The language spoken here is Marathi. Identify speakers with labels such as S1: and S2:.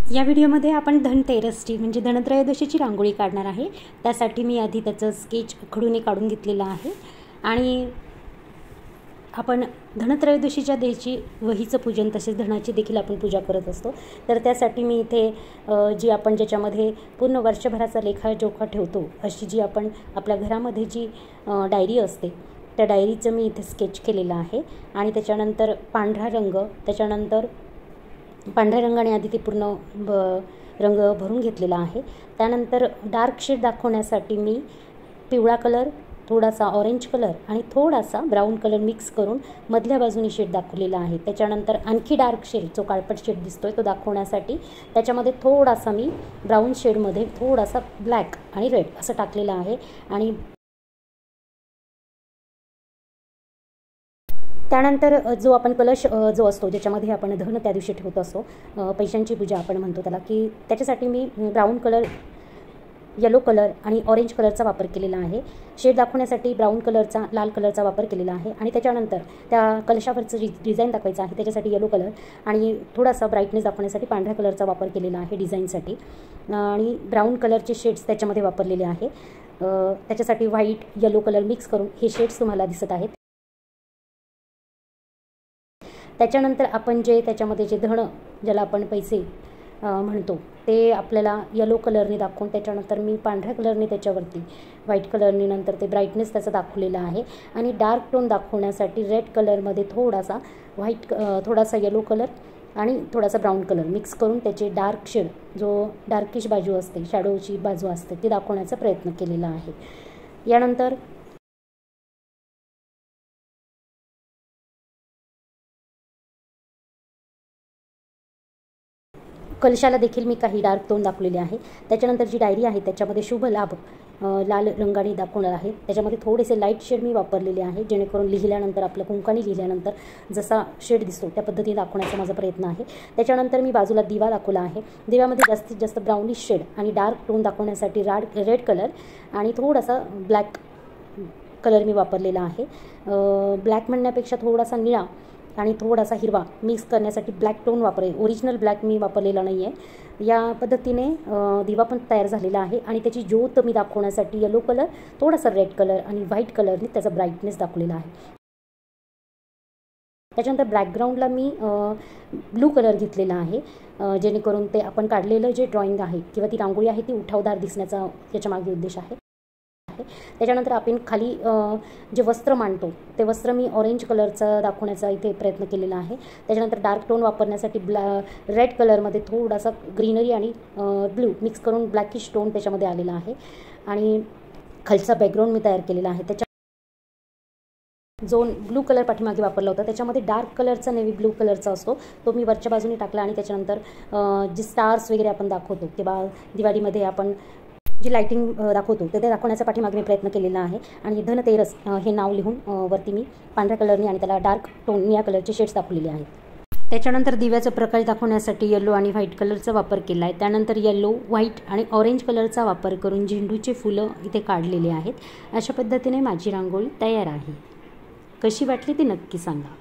S1: या व्हिडिओमध्ये आपण धनतेरसची म्हणजे धनत्रयोदशीची रांगोळी काढणार आहे। त्यासाठी मी आधी त्याचं स्केच खडूने काढून घेतलेलं आहे आणि आपण धनत्रयोदशीच्या दिवशी वहीचं पूजन तसेच धनाची देखील आपण पूजा करत असतो। तर त्यासाठी मी इथे जी आपण ज्याच्यामध्ये पूर्ण वर्षभराचा लेखाजोखा ठेवतो अशी जी आपण आपल्या घरामध्ये जी डायरी असते त्या डायरीचं मी इथे स्केच केलेलं आहे आणि त्याच्यानंतर पांढरा रंग, त्याच्यानंतर पांढऱ्या रंगाने आधी ते पूर्ण रंग भरून घेतलेला आहे। त्यानंतर डार्क शेड दाखवण्यासाठी मी पिवळा कलर, थोडासा ऑरेंज कलर आणि थोडासा ब्राऊन कलर मिक्स करून मधल्या बाजूने शेड दाखवलेला आहे। त्याच्यानंतर आणखी डार्क शेड जो काळपट शेड दिसतोय तो दाखवण्यासाठी त्याच्यामध्ये थोडासा मी ब्राऊन शेडमध्ये थोडासा ब्लॅक आणि रेड असं टाकलेलं आहे आणि त्यानंतर जो आपण कलश जो असतो ज्याच्यामध्ये आपण धन त्या दिवशी ठेवत असतो, पैशांची पूजा आपण म्हणतो त्याला, की त्याच्यासाठी मी ब्राऊन कलर, येलो कलर आणि ऑरेंज कलरचा वापर केलेला आहे। शेड दाखवण्यासाठी ब्राऊन कलरचा, लाल कलरचा वापर केलेला आहे आणि त्याच्यानंतर त्या कलशावरचं डिझाईन दाखवायचं आहे त्याच्यासाठी येलो कलर आणि थोडासा ब्राईटनेस दाखवण्यासाठी पांढऱ्या कलरचा वापर केलेला आहे डिझाईनसाठी आणि ब्राऊन कलरचे शेड्स त्याच्यामध्ये वापरलेले आहे। त्याच्यासाठी व्हाईट, येलो कलर मिक्स करून हे शेड्स तुम्हाला दिसत आहेत। त्याच्यानंतर आपण जे त्याच्यामध्ये जे धन ज्याला आपण पैसे म्हणतो ते आपल्याला येलो कलरने दाखवून त्याच्यानंतर मी पांढऱ्या कलरने त्याच्यावरती व्हाईट कलरने नंतर ते ब्राईटनेस त्याचा दाखवलेला आहे आणि डार्क टोन दाखवण्यासाठी रेड कलरमध्ये थोडासा व्हाईट, थोडासा येलो कलर आणि थोडासा ब्राऊन कलर मिक्स करून त्याचे डार्क शेड जो डार्किश बाजू असते, शॅडोची बाजू असते ती दाखवण्याचा प्रयत्न केलेला आहे। यानंतर कलशाला देखील मी काही डार्क टोन दाखवलेले आहे। त्याच्यानंतर जी डायरी आहे त्याच्यामध्ये शुभ लाभ लाल रंगाने दाखवणार आहे। त्याच्यामध्ये थोडेसे लाईट शेड मी वापरलेले आहे जेणेकरून लिहिल्यानंतर आपल्या कुंकाने लिहिल्यानंतर जसा शेड दिसतो त्या पद्धतीने दाखवण्याचा माझा प्रयत्न आहे। त्याच्यानंतर मी बाजूला दिवा दाखवला आहे। दिव्यामध्ये जास्तीत जास्त ब्राउनिश शेड आणि डार्क टोन दाखवण्यासाठी रेड कलर आणि थोडासा ब्लॅक कलर मी वापरलेला आहे। ब्लॅक म्हणण्यापेक्षा थोडासा निळा आणि थोडासा हिरवा मिक्स करण्यासाठी ब्लॅक टोन वापरेल, ओरिजिनल ब्लॅक मी वापरलेला नाही आहे। या पद्धतीने दिवा पण तयार झालेला आहे आणि त्याची ज्योत मी दाखवण्यासाठी येलो कलर, थोडासा रेड कलर आणि व्हाईट कलरने त्याचा ब्राईटनेस दाखवलेला आहे। त्याच्यानंतर बॅकग्राऊंडला मी ब्लू कलर घेतलेला आहे जेणेकरून ते आपण काढलेलं जे ड्रॉइंग आहे किंवा ती रांगोळी आहे ती उठावदार दिसण्याचा याच्यामागे उद्देश आहे। त्याच्यानंतर आपण खाली जे वस्त्र मांडतो ते वस्त्र मी ऑरेंज कलरचा दाखवण्याचा इथे प्रयत्न केलेला आहे। त्याच्यानंतर डार्क टोन वापरण्यासाठी रेड कलरमध्ये थोडासा ग्रीनरी आणि ब्लू मिक्स करून ब्लॅकिश टोन त्याच्यामध्ये आलेला आहे आणि खालचा बॅकग्राऊंड मी तयार केलेला आहे। त्याच्या जो ब्लू कलर पाठीमागे वापरला होता त्याच्यामध्ये डार्क कलरचा, नेव्ही ब्लू कलरचा असतो तो मी वरच्या बाजूने टाकला आणि त्याच्यानंतर जे स्टार्स वगैरे आपण दाखवतो किंवा दिवाळीमध्ये आपण जी लाइटिंग दाखवतो ते दाखवण्याचा पाठीमागे मी प्रयत्न केलेला आहे आणि धनतेरस हे नाव लिहून वरती मी पांढऱ्या कलरने आणि त्याला डार्क टोन निळ्या कलरचे शेड्स दाखवलेले आहेत। त्याच्यानंतर दिव्याचा प्रकाश दाखवण्यासाठी येलो आणि व्हाईट कलरचा वापर केला आहे। त्यानंतर येलो, व्हाईट आणि ऑरेंज कलरचा वापर करून झेंडूचे फुलं इथे काढलेले आहेत। अशा पद्धतीने माझी रांगोळी तयार आहे। कशी वाटली ती नक्की सांगा।